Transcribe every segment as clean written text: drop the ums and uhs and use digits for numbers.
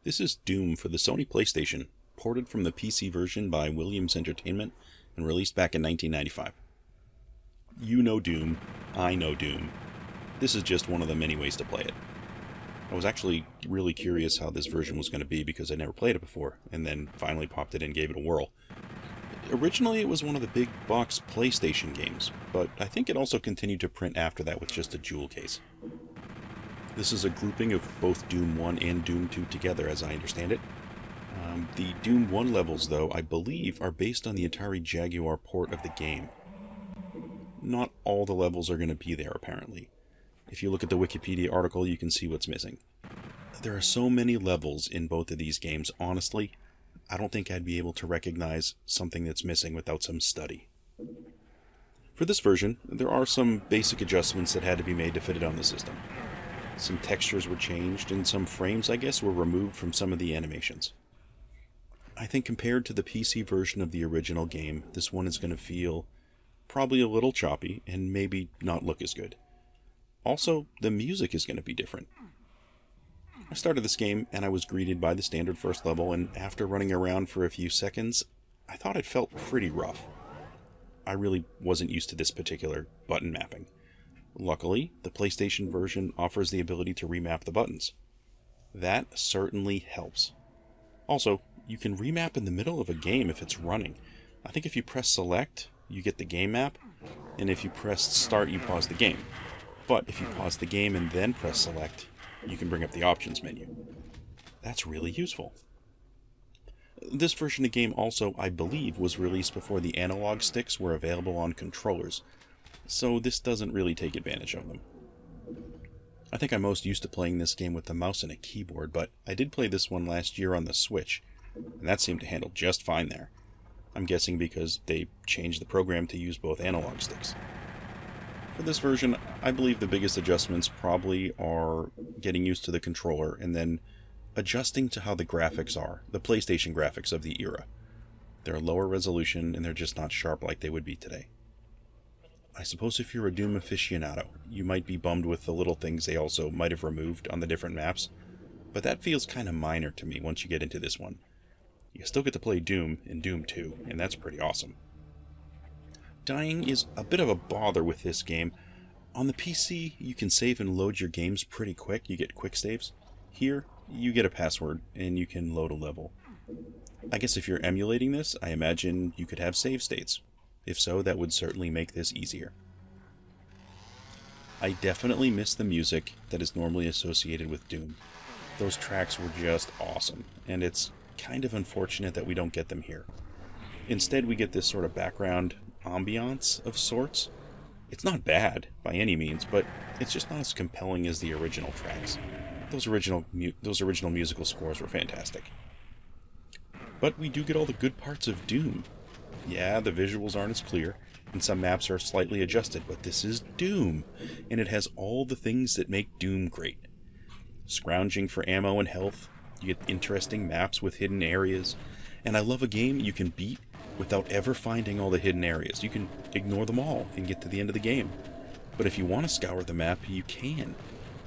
This is Doom for the Sony PlayStation, ported from the PC version by Williams Entertainment and released back in 1995. You know Doom, I know Doom. This is just one of the many ways to play it. I was actually really curious how this version was going to be because I never played it before, and then finally popped it in and gave it a whirl. Originally it was one of the big box PlayStation games, but I think it also continued to print after that with just a jewel case. This is a grouping of both Doom 1 and Doom 2 together, as I understand it. The Doom 1 levels, though, I believe, are based on the Atari Jaguar port of the game. Not all the levels are going to be there, apparently. If you look at the Wikipedia article, you can see what's missing. There are so many levels in both of these games, honestly, I don't think I'd be able to recognize something that's missing without some study. For this version, there are some basic adjustments that had to be made to fit it on the system. Some textures were changed, and some frames, I guess, were removed from some of the animations. I think compared to the PC version of the original game, this one is going to feel probably a little choppy, and maybe not look as good. Also, the music is going to be different. I started this game, and I was greeted by the standard first level, and after running around for a few seconds, I thought it felt pretty rough. I really wasn't used to this particular button mapping. Luckily, the PlayStation version offers the ability to remap the buttons. That certainly helps. Also, you can remap in the middle of a game if it's running. I think if you press select, you get the game map, and if you press start, you pause the game. But if you pause the game and then press select, you can bring up the options menu. That's really useful. This version of the game also, I believe, was released before the analog sticks were available on controllers, so this doesn't really take advantage of them. I think I'm most used to playing this game with the mouse and a keyboard, but I did play this one last year on the Switch, and that seemed to handle just fine there. I'm guessing because they changed the program to use both analog sticks. For this version, I believe the biggest adjustments probably are getting used to the controller and then adjusting to how the graphics are, the PlayStation graphics of the era. They're lower resolution and they're just not sharp like they would be today. I suppose if you're a Doom aficionado, you might be bummed with the little things they also might have removed on the different maps, but that feels kind of minor to me once you get into this one. You still get to play Doom in Doom 2, and that's pretty awesome. Dying is a bit of a bother with this game. On the PC, you can save and load your games pretty quick, you get quick saves. Here, you get a password, and you can load a level. I guess if you're emulating this, I imagine you could have save states. If so, that would certainly make this easier. I definitely miss the music that is normally associated with Doom. Those tracks were just awesome, and it's kind of unfortunate that we don't get them here. Instead, we get this sort of background ambiance of sorts. It's not bad, by any means, but it's just not as compelling as the original tracks. Those original musical scores were fantastic. But we do get all the good parts of Doom. Yeah, the visuals aren't as clear, and some maps are slightly adjusted, but this is Doom, and it has all the things that make Doom great. Scrounging for ammo and health, you get interesting maps with hidden areas, and I love a game you can beat without ever finding all the hidden areas. You can ignore them all and get to the end of the game. But if you want to scour the map, you can.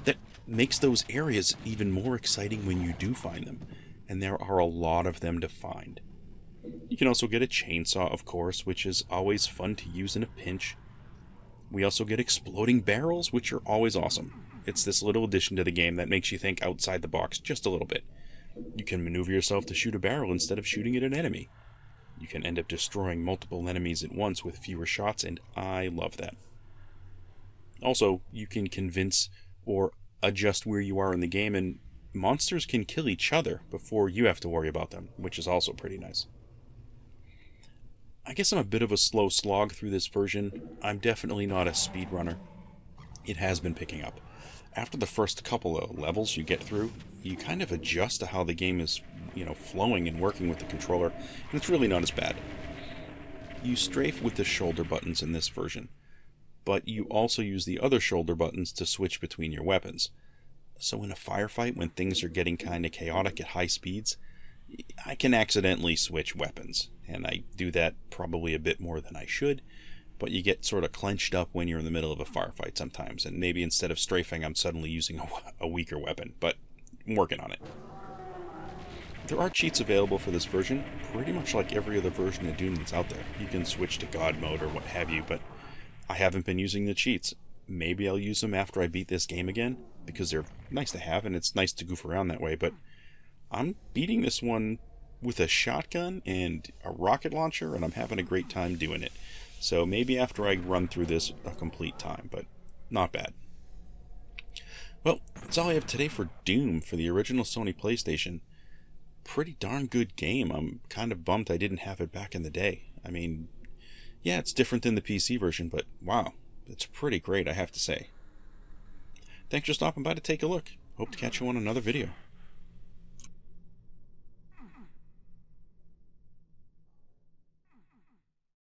That makes those areas even more exciting when you do find them, and there are a lot of them to find. You can also get a chainsaw, of course, which is always fun to use in a pinch. We also get exploding barrels, which are always awesome. It's this little addition to the game that makes you think outside the box just a little bit. You can maneuver yourself to shoot a barrel instead of shooting at an enemy. You can end up destroying multiple enemies at once with fewer shots, and I love that. Also, you can convince or adjust where you are in the game, and monsters can kill each other before you have to worry about them, which is also pretty nice. I guess I'm a bit of a slow slog through this version. I'm definitely not a speedrunner. It has been picking up. After the first couple of levels you get through, you kind of adjust to how the game is, flowing and working with the controller, and it's really not as bad. You strafe with the shoulder buttons in this version, but you also use the other shoulder buttons to switch between your weapons. So in a firefight, when things are getting kind of chaotic at high speeds, I can accidentally switch weapons, and I do that probably a bit more than I should, but you get sort of clenched up when you're in the middle of a firefight sometimes, and maybe instead of strafing, I'm suddenly using a weaker weapon, but I'm working on it. There are cheats available for this version, pretty much like every other version of Doom that's out there. You can switch to God mode or what have you, but I haven't been using the cheats. Maybe I'll use them after I beat this game again, because they're nice to have, and it's nice to goof around that way, but I'm beating this one with a shotgun and a rocket launcher, and I'm having a great time doing it. So maybe after I run through this a complete time, but not bad. Well, that's all I have today for Doom for the original Sony PlayStation. Pretty darn good game. I'm kind of bummed I didn't have it back in the day. I mean, yeah, it's different than the PC version, but wow, it's pretty great, I have to say. Thanks for stopping by to take a look. Hope to catch you on another video.